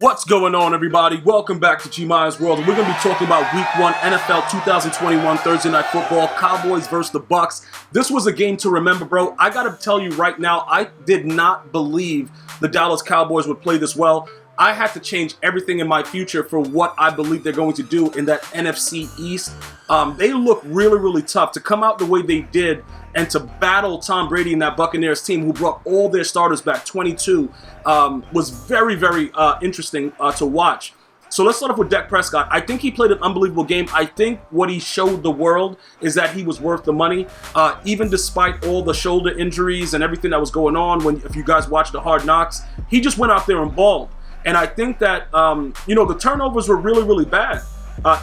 What's going on, everybody? Welcome back to GmiasWorld, and we're going to be talking about Week 1 NFL 2021 Thursday Night Football, Cowboys versus the Bucs. This was a game to remember, bro. I got to tell you right now, I did not believe the Dallas Cowboys would play this well. I had to change everything in my future for what I believe they're going to do in that NFC East. They look really, really tough. To come out the way they did and to battle Tom Brady and that Buccaneers team who brought all their starters back, 22, was very, very interesting to watch. So let's start off with Dak Prescott. I think he played an unbelievable game. I think what he showed the world is that he was worth the money, even despite all the shoulder injuries and everything that was going on. If you guys watched the Hard Knocks, he just went out there and balled. And I think that, the turnovers were really, really bad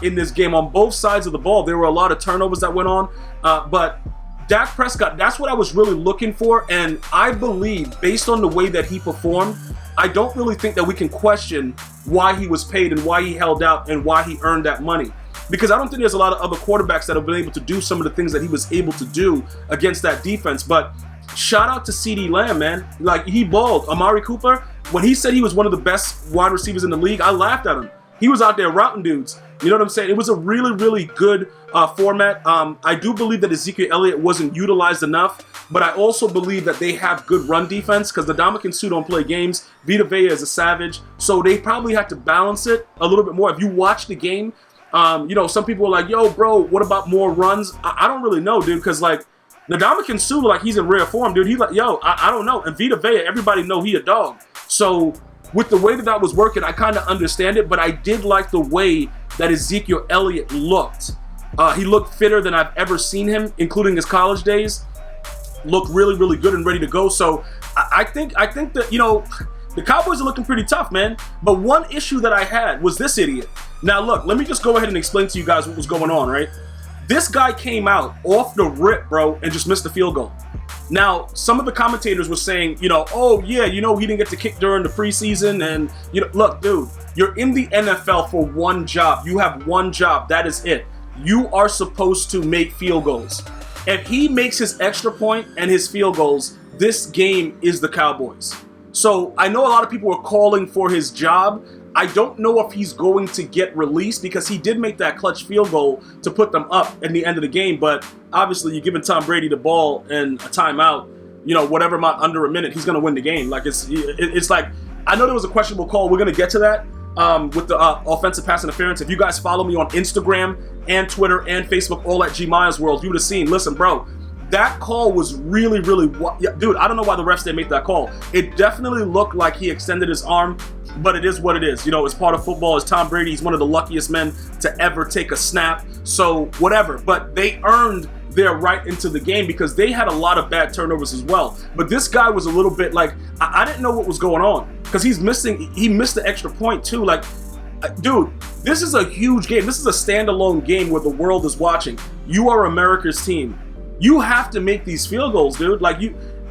in this game on both sides of the ball. There were a lot of turnovers that went on, but Dak Prescott, that's what I was really looking for. And I believe, based on the way that he performed, I don't really think that we can question why he was paid and why he held out and why he earned that money. Because I don't think there's a lot of other quarterbacks that have been able to do some of the things that he was able to do against that defense. But shout out to CeeDee Lamb, man. Like, he balled. Amari Cooper, when he said he was one of the best wide receivers in the league, I laughed at him. He was out there routing dudes. You know what I'm saying? It was a really, really good format. I do believe that Ezekiel Elliott wasn't utilized enough, but I also believe that they have good run defense because the Ndamukong Suh don't play games. Vita Vea is a savage, so they probably had to balance it a little bit more. If you watch the game, some people are like, yo, bro, what about more runs? I don't really know, dude, because, like, Ndamukong Suh, like, he's in rare form, dude. He's like, yo, I don't know. And Vita Vea, everybody know he a dog. So with the way that was working, I kind of understand it, but I did like the way that Ezekiel Elliott looked. He looked fitter than I've ever seen him, including his college days. Looked really, really good and ready to go. So I think that, the Cowboys are looking pretty tough, man. But one issue that I had was this idiot. Now, look, let me just go ahead and explain to you guys what was going on, right? This guy came out off the rip, bro, and just missed the field goal. Now, some of the commentators were saying, he didn't get to kick during the preseason. And, look, dude, you're in the NFL for one job. You have one job. That is it. You are supposed to make field goals. If he makes his extra point and his field goals, this game is the Cowboys. So I know a lot of people are calling for his job. I don't know if he's going to get released because he did make that clutch field goal to put them up in the end of the game. But obviously, you're giving Tom Brady the ball and a timeout, whatever amount under a minute, he's going to win the game. Like, it's like, I know there was a questionable call. We're going to get to that with the offensive pass interference. If you guys follow me on Instagram and Twitter and Facebook, all at GmiasWorld, you would have seen, listen, bro, that call was really, really, dude, I don't know why the refs didn't make that call. It definitely looked like he extended his arm, but it is what it is. It's part of football. It's Tom Brady. He's one of the luckiest men to ever take a snap. So whatever. But they earned their right into the game because they had a lot of bad turnovers as well. But this guy was a little bit like, I didn't know what was going on because he missed the extra point too. Like, dude, this is a huge game. This is a standalone game where the world is watching. You are America's team. You have to make these field goals, dude. Like,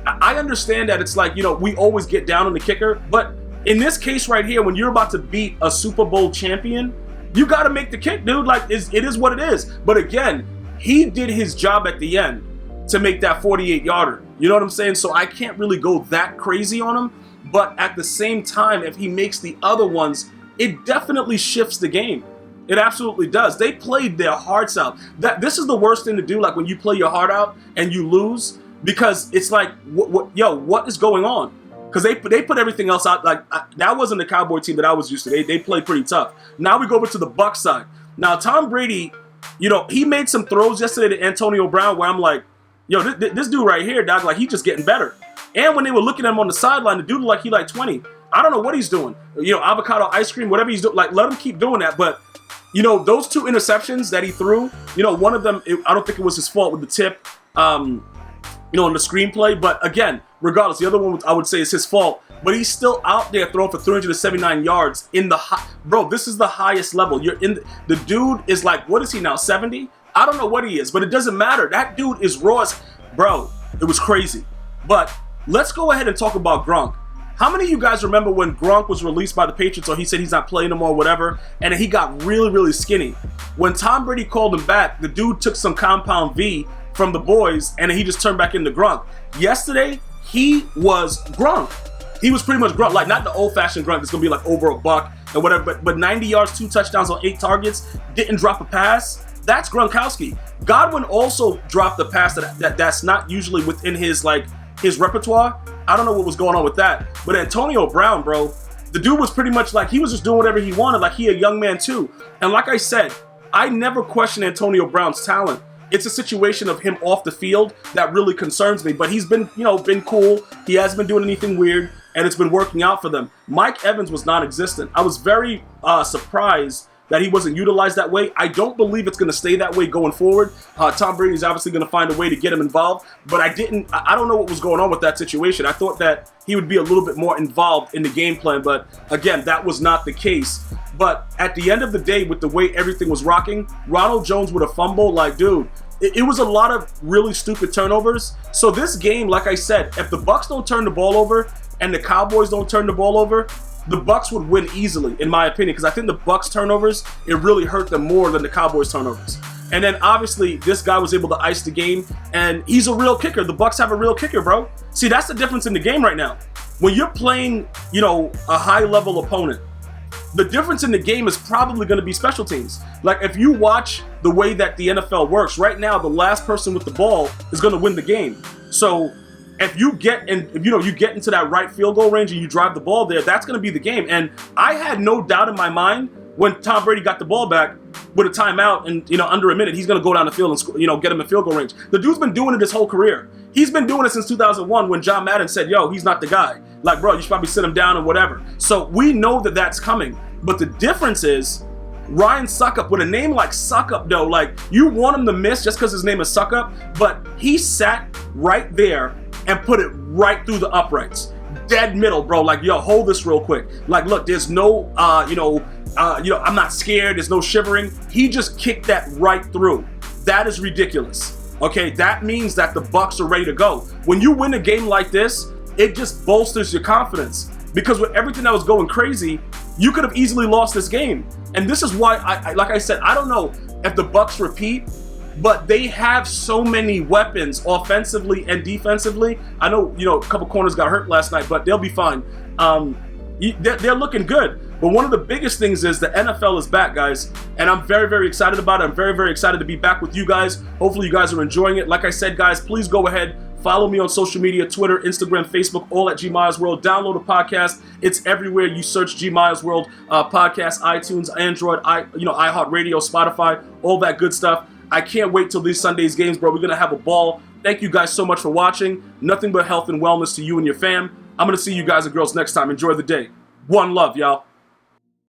I understand that it's like, we always get down on the kicker, but in this case right here, when you're about to beat a Super Bowl champion, you got to make the kick, dude. Like, it is what it is. But again, he did his job at the end to make that 48-yarder. You know what I'm saying? So I can't really go that crazy on him. But at the same time, if he makes the other ones, it definitely shifts the game. It absolutely does. They played their hearts out. This is the worst thing to do, like when you play your heart out and you lose, because it's like, what is going on? Because they put everything else out. Like, that wasn't the Cowboy team that I was used to. They played pretty tough. Now we go over to the Bucs side. Now, Tom Brady, he made some throws yesterday to Antonio Brown where I'm like, this dude right here, dog, like, he's just getting better. And when they were looking at him on the sideline, the dude looked like he like 20. I don't know what he's doing. Avocado ice cream, whatever he's doing. Like, let him keep doing that. But, those two interceptions that he threw, one of them, I don't think it was his fault with the tip, in the screenplay. But again, regardless, the other one I would say is his fault. But he's still out there throwing for 379 yards in the bro, this is the highest level. The dude is like, what is he now, 70? I don't know what he is, but it doesn't matter. That dude is raw as, bro, it was crazy. But let's go ahead and talk about Gronk. How many of you guys remember when Gronk was released by the Patriots, or he said he's not playing no more, whatever, and he got really, really skinny? When Tom Brady called him back, the dude took some compound V from the boys, and he just turned back into Gronk. Yesterday, he was Gronk. He was pretty much Gronk, like not the old-fashioned Gronk that's going to be like over a buck. and whatever, but 90 yards, 2 touchdowns on 8 targets, didn't drop a pass. That's Gronkowski. Godwin also dropped a pass that's not usually within his repertoire. I don't know what was going on with that. But Antonio Brown, bro, the dude was pretty much like he was just doing whatever he wanted, like he a young man too. And like I said, I never question Antonio Brown's talent. It's a situation of him off the field that really concerns me. But he's been, been cool. He hasn't been doing anything weird, and it's been working out for them. Mike Evans was non-existent. I was very surprised that he wasn't utilized that way. I don't believe it's going to stay that way going forward. Tom Brady is obviously going to find a way to get him involved, but I don't know what was going on with that situation. I thought that he would be a little bit more involved in the game plan, but again, that was not the case. But at the end of the day, with the way everything was rocking, Ronald Jones with a fumble, like, dude, it was a lot of really stupid turnovers. So this game, like I said, if the Bucs don't turn the ball over and the Cowboys don't turn the ball over, the Bucs would win easily, in my opinion, because I think the Bucs turnovers, it really hurt them more than the Cowboys turnovers. And then obviously this guy was able to ice the game, and he's a real kicker. The Bucs have a real kicker, bro. See, that's the difference in the game right now. When you're playing, a high-level opponent, the difference in the game is probably going to be special teams. Like, if you watch the way that the NFL works, right now the last person with the ball is going to win the game. So if you get into that right field goal range and you drive the ball there, that's going to be the game. And I had no doubt in my mind when Tom Brady got the ball back with a timeout and under a minute, he's going to go down the field and get him in field goal range. The dude's been doing it his whole career. He's been doing it since 2001 when John Madden said, "Yo, he's not the guy." Like, bro, you should probably sit him down and whatever. So we know that that's coming. But the difference is Ryan Suckup, with a name like Suckup, though, like, you want him to miss just because his name is Suckup, but he sat right there and put it right through the uprights. Dead middle, bro. Like, yo, hold this real quick. Like, look, there's no, I'm not scared. There's no shivering. He just kicked that right through. That is ridiculous. Okay, that means that the Bucs are ready to go. When you win a game like this, it just bolsters your confidence. Because with everything that was going crazy, you could have easily lost this game. And this is why, like I said, I don't know if the Bucs repeat, but they have so many weapons offensively and defensively. I know, a couple corners got hurt last night, but they'll be fine. They're looking good. But one of the biggest things is the NFL is back, guys. And I'm very, very excited about it. I'm very, very excited to be back with you guys. Hopefully you guys are enjoying it. Like I said, guys, please go ahead. Follow me on social media, Twitter, Instagram, Facebook, all at GmiasWorld. Download the podcast. It's everywhere. You search GmiasWorld Podcast, iTunes, Android, iHeartRadio, Spotify, all that good stuff. I can't wait till these Sunday's games, bro. We're going to have a ball. Thank you guys so much for watching. Nothing but health and wellness to you and your fam. I'm going to see you guys and girls next time. Enjoy the day. One love, y'all.